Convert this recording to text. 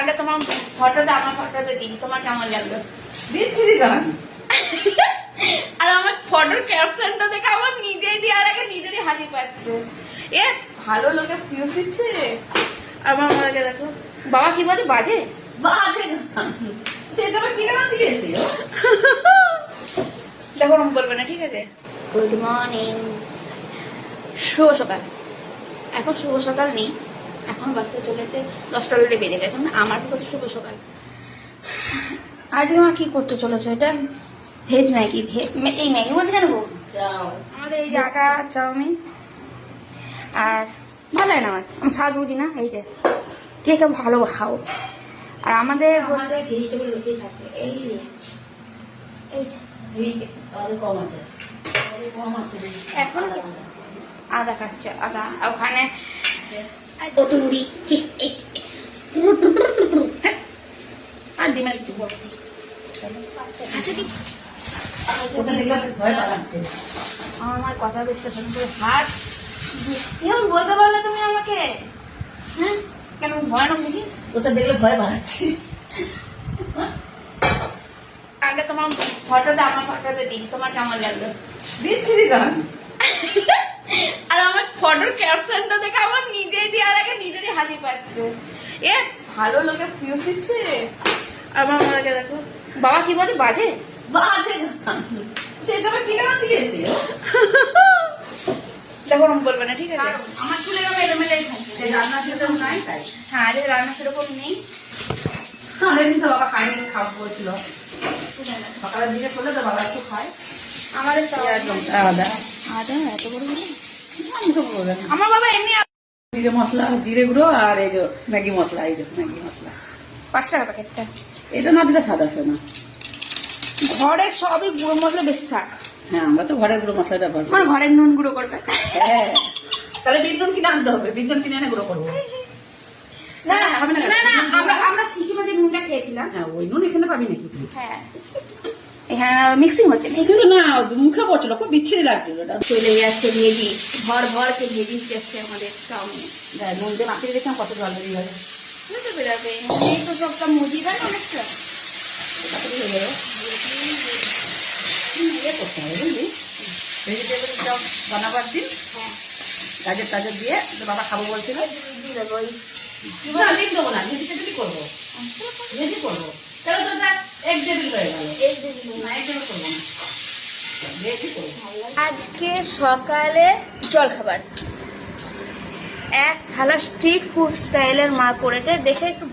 আগে তোমার ফটোটা আমার ফটোতে দিন, তোমার কেমন লাগলো? দিচ্ছি গান। আর আমার ফটোর ক্যাপশনটা দেখে আমার নিজেই দেওয়ার আগে নিজেরই হাসি পাচ্ছে। এ ভালো লোকে ফিউজ দিচ্ছে। আমার মাকে দেখো, বাবা কি বলে বাজে বাজে গান। সেটা কি গান দিয়েছে? দেখো রকম বলবে না, ঠিক আছে? গুড মর্নিং, শুভ সকাল। এখন শুভ সকাল নেই, এখন বাসতে চলেছে 10টা অলরেডি বেজে গেছে। মানে আমার কত শুভ সকাল। আজকে আমার কি করতে চলেছে? এটা ভেজ ম্যাগি। এই ম্যাগি বলছে কেন গো? আমাদের এই যে আটা চাউমিন, আর ভালো হয় না আমার, আমি স্বাদ বুঝি না। এই যে কে কে ভালো খাও। আর আমাদের ভেজিটেবল বেশি থাকে। এই যে কম আছে। এখন আদা খাচ্ছে, আদা ওখানে কতুরি আর ডিমের একটু আমার কথা বিশ্বাস করে হাত কেমন বলতে পারলে তুমি আমাকে? হ্যাঁ কেন ভয়ানক দেখি? ওটা দেখলে ভয় বাড়াচ্ছি। আগে তোমার ফটোটা আমার ফটোতে দিন, তোমার কেমন লাগলো? দিচ্ছি গান। আর আমার ফটোর ক্যাপশনটা দেখে আমার নিজেই দেওয়ার আগে নিজেরই হাসি পাচ্ছে। এ ভালো লোকে ফিউজ দিচ্ছে। আমার মাকে দেখো, বাবা কি বলে বাজে বাজে গান। সেটা কি গান দিয়েছে? দেখো রকম বলবে না, ঠিক আছে? আমার চুলে এলোমেলাই থাকছে। রান্না সেরকম নাই তাই। হ্যাঁ আজকে রান্না সেরকম নেই। সারাদিন তো বাবা খাইনি, খাওয়া বলছিল। সকালের দিকে করলে তো বাবা একটু খায়। আমাদের আলাদা আদা এত বড় বলে মুখে বলবে না। আমার বাবা এমনি জিরে মশলা, জিরে গুঁড়ো আর এই যে ম্যাগি মশলা। এই যে ম্যাগি মশলা 5 টাকা প্যাকেটটা। এটা না দিলে স্বাদ আসে না। ঘরে সবই গুঁড়ো মশলা বেশি শাক। হ্যাঁ আমরা তো ঘরের গুঁড়ো মশলা ব্যবহার করি। আমার ঘরের নুন গুঁড়ো করবে। হ্যাঁ তাহলে বিটনুন কিনে আনতে হবে। বিটনুন কিনে এনে গুঁড়ো করবো। না না হবে না, না না, আমরা সিকিমে যে নুনটা খেয়েছিলাম। হ্যাঁ ওই নুন এখানে পাবি নাকি তুই? হ্যাঁ এখানে মিক্সিং হচ্ছে না। কিন্তু না মুখে পড়ছিল, খুব বিচ্ছিরি লাগছিল ওটা। চলে যাচ্ছে ভেজি, ভর ভর কে ভেজি যাচ্ছে আমাদের চাউমিন। নুন দিয়ে মাখিয়ে দেখলাম কত জল বেরিয়ে গেল। বুঝতে পেরেছে এই তো সবটা মুদি দেয় অনেকটা। তাড়াতাড়ি হয়ে যাবে। ইয়ে করতে হবে বুঝলি, ভেজিটেবল চপ বানাবার দিন হ্যাঁ গাজর টাজর দিয়ে তো বাবা খাবো বলছিল। দিয়ে দেবো ওই না লিখ দেবো না, ভেজিটেবলই করবো। ভেজি করবো তাহলে তো দেখ এক টেবিল হয়ে গেল। না এক টেবিল করবো না, ভেজি করবো। আজকে সকালে জল খাবার এক থালা স্ট্রিট ফুড স্টাইলের মা করেছে, দেখে একটু